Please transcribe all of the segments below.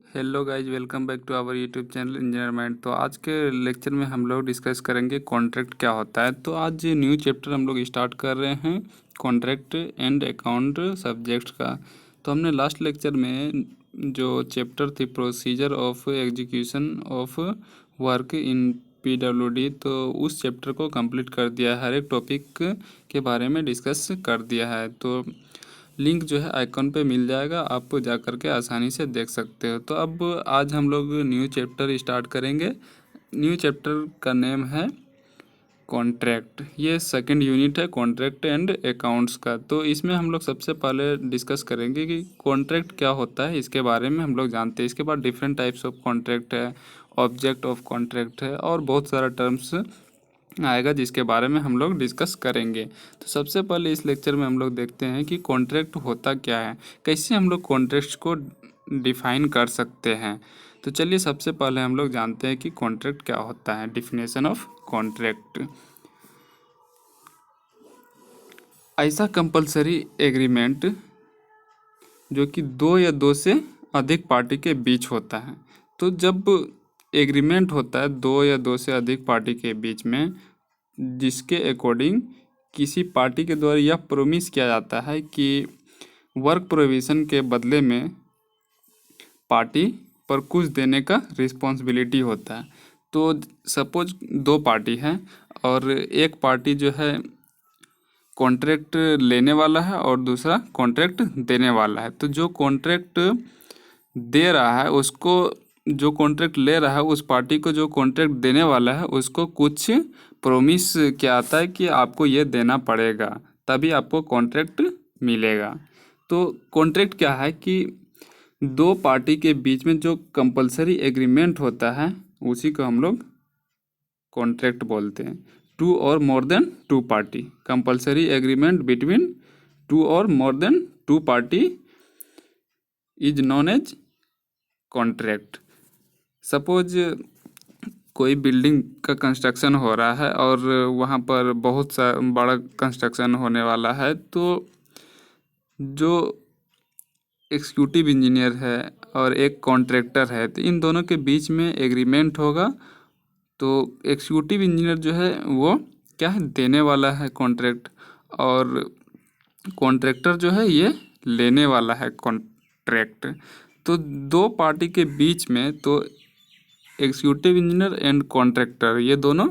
Hello guys, welcome back to our YouTube channel engineer mind. तो आज के lecture में हम लोग डिस्कस करेंगे कॉन्ट्रैक्ट क्या होता है। तो आज न्यू चैप्टर हम लोग स्टार्ट कर रहे हैं कॉन्ट्रैक्ट एंड अकाउंट सब्जेक्ट का। तो हमने लास्ट लेक्चर में जो चैप्टर थी procedure of execution of work in PWD, तो उस चैप्टर को कंप्लीट कर दिया है। हर एक टॉपिक के बारे में डिस्कस कर दिया है। तो लिंक जो है आइकॉन पे मिल जाएगा, आप जा कर के आसानी से देख सकते हो। तो अब आज हम लोग न्यू चैप्टर स्टार्ट करेंगे। न्यू चैप्टर का नेम है कॉन्ट्रैक्ट। ये सेकंड यूनिट है कॉन्ट्रैक्ट एंड अकाउंट्स का। तो इसमें हम लोग सबसे पहले डिस्कस करेंगे कि कॉन्ट्रैक्ट क्या होता है, इसके बारे में हम लोग जानते हैं। इसके बाद डिफरेंट टाइप्स ऑफ कॉन्ट्रैक्ट है, ऑब्जेक्ट ऑफ कॉन्ट्रैक्ट है, और बहुत सारा टर्म्स आएगा जिसके बारे में हम लोग डिस्कस करेंगे। तो सबसे पहले इस लेक्चर में हम लोग देखते हैं कि कॉन्ट्रैक्ट होता क्या है, कैसे हम लोग कॉन्ट्रैक्ट्स को डिफाइन कर सकते हैं। तो चलिए सबसे पहले हम लोग जानते हैं कि कॉन्ट्रैक्ट क्या होता है। डिफिनेशन ऑफ कॉन्ट्रैक्ट: ऐसा कंपलसरी एग्रीमेंट जो कि दो या दो से अधिक पार्टी के बीच होता है। तो जब एग्रीमेंट होता है दो या दो से अधिक पार्टी के बीच में, जिसके अकॉर्डिंग किसी पार्टी के द्वारा यह प्रोमिस किया जाता है कि वर्क प्रोविज़न के बदले में पार्टी पर कुछ देने का रिस्पॉन्सिबिलिटी होता है। तो सपोज दो पार्टी हैं और एक पार्टी जो है कॉन्ट्रैक्ट लेने वाला है और दूसरा कॉन्ट्रैक्ट देने वाला है। तो जो कॉन्ट्रैक्ट दे रहा है उसको, जो कॉन्ट्रैक्ट ले रहा है उस पार्टी को जो कॉन्ट्रैक्ट देने वाला है उसको कुछ प्रोमिस क्या आता है कि आपको ये देना पड़ेगा, तभी आपको कॉन्ट्रैक्ट मिलेगा। तो कॉन्ट्रैक्ट क्या है कि दो पार्टी के बीच में जो कंपलसरी एग्रीमेंट होता है उसी को हम लोग कॉन्ट्रैक्ट बोलते हैं। Two or more than two party, compulsory agreement between two or more than two party is known as contract. Suppose कोई बिल्डिंग का कंस्ट्रक्शन हो रहा है और वहाँ पर बहुत सा बड़ा कंस्ट्रक्शन होने वाला है। तो जो एग्जीक्यूटिव इंजीनियर है और एक कॉन्ट्रैक्टर है, तो इन दोनों के बीच में एग्रीमेंट होगा। तो एग्जीक्यूटिव इंजीनियर जो है वो क्या है, देने वाला है कॉन्ट्रैक्ट, और कॉन्ट्रैक्टर जो है ये लेने वाला है कॉन्ट्रैक्ट। तो दो पार्टी के बीच में, तो एग्जीक्यूटिव इंजीनियर एंड कॉन्ट्रैक्टर ये दोनों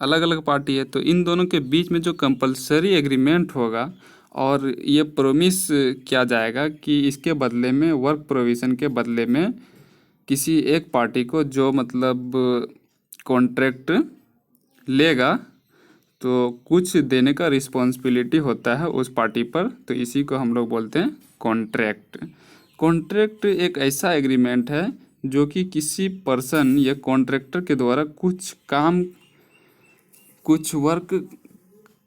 अलग अलग पार्टी है। तो इन दोनों के बीच में जो कंपलसरी एग्रीमेंट होगा और ये प्रोमिस किया जाएगा कि इसके बदले में, वर्क प्रोविज़न के बदले में, किसी एक पार्टी को जो मतलब कॉन्ट्रैक्ट लेगा तो कुछ देने का रिस्पॉन्सिबिलिटी होता है उस पार्टी पर। तो इसी को हम लोग बोलते हैं कॉन्ट्रैक्ट। कॉन्ट्रैक्ट एक ऐसा एग्रीमेंट है जो कि किसी पर्सन या कॉन्ट्रैक्टर के द्वारा कुछ काम, कुछ वर्क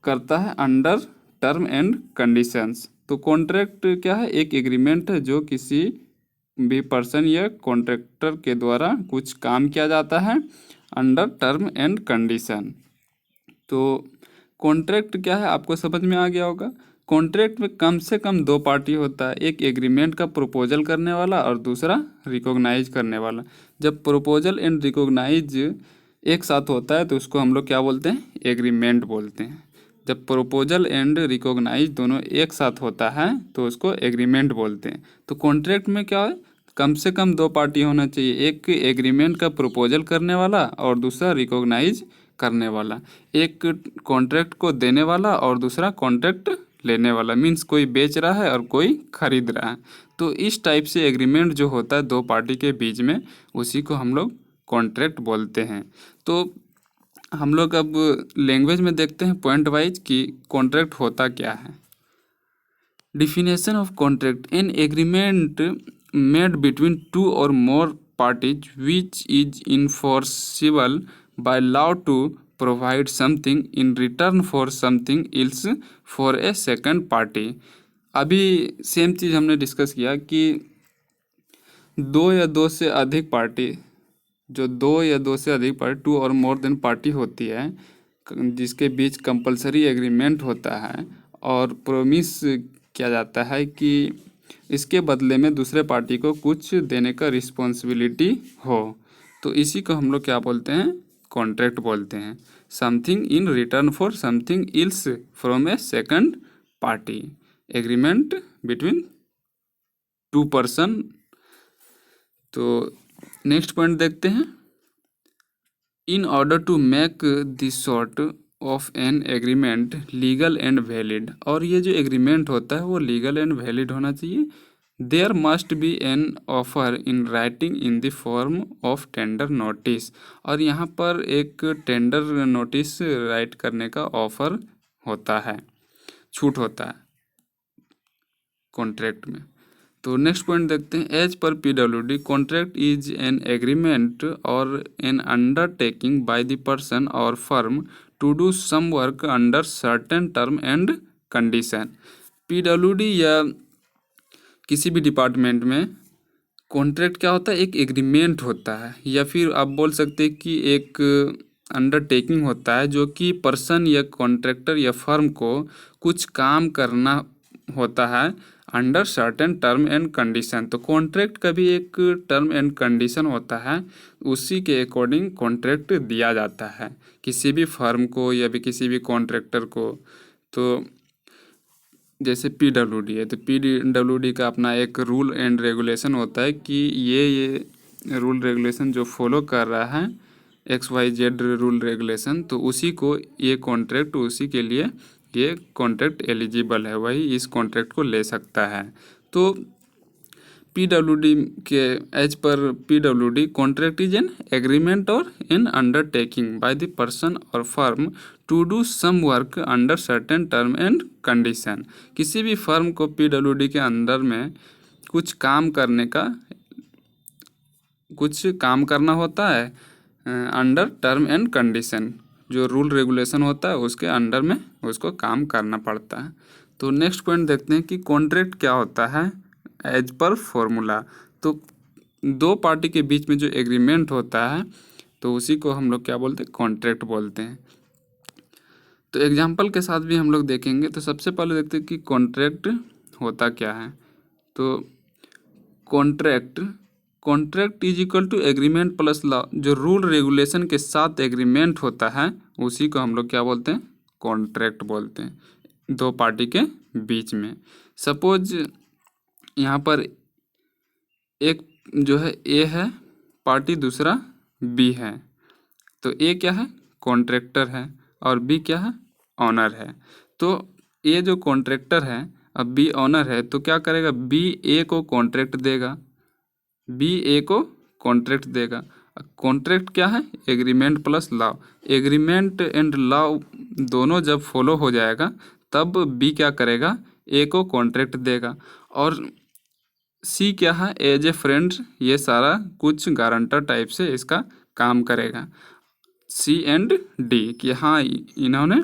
करता है अंडर टर्म एंड कंडीशंस। तो कॉन्ट्रैक्ट क्या है, एक एग्रीमेंट है जो किसी भी पर्सन या कॉन्ट्रैक्टर के द्वारा कुछ काम किया जाता है अंडर टर्म एंड कंडीशन। तो कॉन्ट्रैक्ट क्या है आपको समझ में आ गया होगा। कॉन्ट्रैक्ट में कम से कम दो पार्टी होता है, एक एग्रीमेंट का प्रपोजल करने वाला और दूसरा रिकॉग्नाइज करने वाला। जब प्रपोजल एंड रिकॉग्नाइज एक साथ होता है तो उसको हम लोग क्या बोलते हैं, एग्रीमेंट बोलते हैं। जब प्रपोजल एंड रिकॉग्नाइज दोनों एक साथ होता है तो उसको एग्रीमेंट बोलते हैं। तो कॉन्ट्रैक्ट में क्या है, कम से कम दो पार्टी होना चाहिए, एक एग्रीमेंट का प्रपोजल करने वाला और दूसरा रिकॉग्नाइज करने वाला। एक कॉन्ट्रैक्ट को देने वाला और दूसरा कॉन्ट्रैक्ट लेने वाला, मीन्स कोई बेच रहा है और कोई खरीद रहा है। तो इस टाइप से एग्रीमेंट जो होता है दो पार्टी के बीच में, उसी को हम लोग कॉन्ट्रैक्ट बोलते हैं। तो हम लोग अब लैंग्वेज में देखते हैं पॉइंट वाइज कि कॉन्ट्रैक्ट होता क्या है। Definition of contract: an agreement made between two or more parties which is enforceable by law to provide something in return for something else for a second party। अभी same चीज़ हमने discuss किया कि दो या दो से अधिक पार्टी, जो दो या दो से अधिक party, to or more then party होती है, जिसके बीच कंपलसरी एग्रीमेंट होता है और प्रोमिस किया जाता है कि इसके बदले में दूसरे पार्टी को कुछ देने का रिस्पॉन्सिबिलिटी हो, तो इसी को हम लोग क्या बोलते हैं, कॉन्ट्रैक्ट बोलते हैं। Something in return for something else from a second party, agreement between two person. तो नेक्स्ट पॉइंट देखते हैं। In order to make this sort of an agreement legal and valid, और ये जो एग्रीमेंट होता है वो लीगल एंड वैलिड होना चाहिए। There must be an offer in writing in the form of tender notice, और यहाँ पर एक टेंडर नोटिस राइट करने का ऑफर होता है, छूट होता है कॉन्ट्रैक्ट में। तो नेक्स्ट पॉइंट देखते हैं। As per PWD contract is an agreement or an undertaking by the person or firm to do some work under certain term and condition. PWD या किसी भी डिपार्टमेंट में कॉन्ट्रैक्ट क्या होता है, एक एग्रीमेंट होता है, या फिर आप बोल सकते हैं कि एक अंडरटेकिंग होता है जो कि पर्सन या कॉन्ट्रैक्टर या फर्म को कुछ काम करना होता है under certain term and condition. तो कॉन्ट्रैक्ट का भी एक टर्म एंड कंडीशन होता है, उसी के अकॉर्डिंग कॉन्ट्रैक्ट दिया जाता है किसी भी फर्म को या भी किसी भी कॉन्ट्रैक्टर को। तो जैसे PWD है, तो PWD का अपना एक रूल एंड रेगुलेशन होता है कि ये रूल रेगुलेशन जो फॉलो कर रहा है XYZ रूल रेगुलेशन, तो उसी को ये कॉन्ट्रैक्ट, उसी के लिए ये कॉन्ट्रैक्ट एलिजिबल है, वही इस कॉन्ट्रैक्ट को ले सकता है। तो PWD के as per PWD contract is an agreement or an undertaking by the person or firm to do some work under certain term and condition. किसी भी फर्म को PWD के अंदर में कुछ काम करना होता है अंडर टर्म एंड कंडीशन, जो रूल रेगुलेशन होता है उसके अंडर में उसको काम करना पड़ता है। तो नेक्स्ट पॉइंट देखते हैं कि कॉन्ट्रैक्ट क्या होता है एज पर फॉर्मूला। तो दो पार्टी के बीच में जो एग्रीमेंट होता है तो उसी को हम लोग क्या बोलते हैं, कॉन्ट्रैक्ट बोलते हैं। तो एग्जांपल के साथ भी हम लोग देखेंगे। तो सबसे पहले देखते हैं कि कॉन्ट्रैक्ट होता क्या है। तो contract is equal to agreement plus law, जो रूल रेगुलेशन के साथ एग्रीमेंट होता है उसी को हम लोग क्या बोलते हैं, कॉन्ट्रैक्ट बोलते हैं, दो पार्टी के बीच में। सपोज यहाँ पर एक जो है ए है पार्टी, दूसरा बी है। तो ए क्या है, कॉन्ट्रैक्टर है, और बी क्या है, ऑनर है। तो ए जो कॉन्ट्रैक्टर है, अब बी ऑनर है, तो क्या करेगा, बी ए को कॉन्ट्रैक्ट देगा, कॉन्ट्रैक्ट क्या है, agreement plus law. Agreement and law दोनों जब फॉलो हो जाएगा तब बी क्या करेगा, ए को कॉन्ट्रैक्ट देगा। और सी क्या है, एज ए फ्रेंड, ये सारा कुछ गारंटर टाइप से इसका काम करेगा। सी एंड डी कि हाँ इन्होंने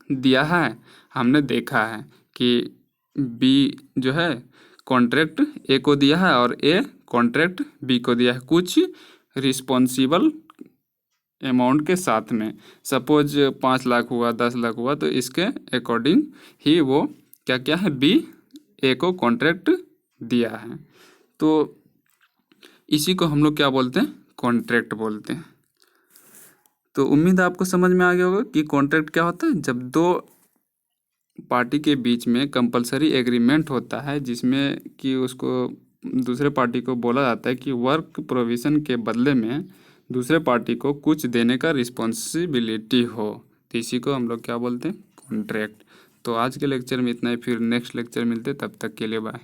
दिया है, हमने देखा है कि बी जो है कॉन्ट्रैक्ट ए को दिया है और ए कॉन्ट्रैक्ट बी को दिया है कुछ रिस्पॉन्सिबल अमाउंट के साथ में। सपोज 5 लाख हुआ, 10 लाख हुआ, तो इसके अकॉर्डिंग ही वो क्या क्या है, बी ए को कॉन्ट्रैक्ट दिया है। तो इसी को हम लोग क्या बोलते हैं, कॉन्ट्रैक्ट बोलते हैं। तो उम्मीद है आपको समझ में आ गया होगा कि कॉन्ट्रैक्ट क्या होता है। जब दो पार्टी के बीच में कंपलसरी एग्रीमेंट होता है जिसमें कि उसको दूसरे पार्टी को बोला जाता है कि वर्क प्रोविज़न के बदले में दूसरे पार्टी को कुछ देने का रिस्पॉन्सिबिलिटी हो, तो इसी को हम लोग क्या बोलते हैं, कॉन्ट्रैक्ट। तो आज के लेक्चर में इतना ही, फिर नेक्स्ट लेक्चर मिलते, तब तक के लिए बाय।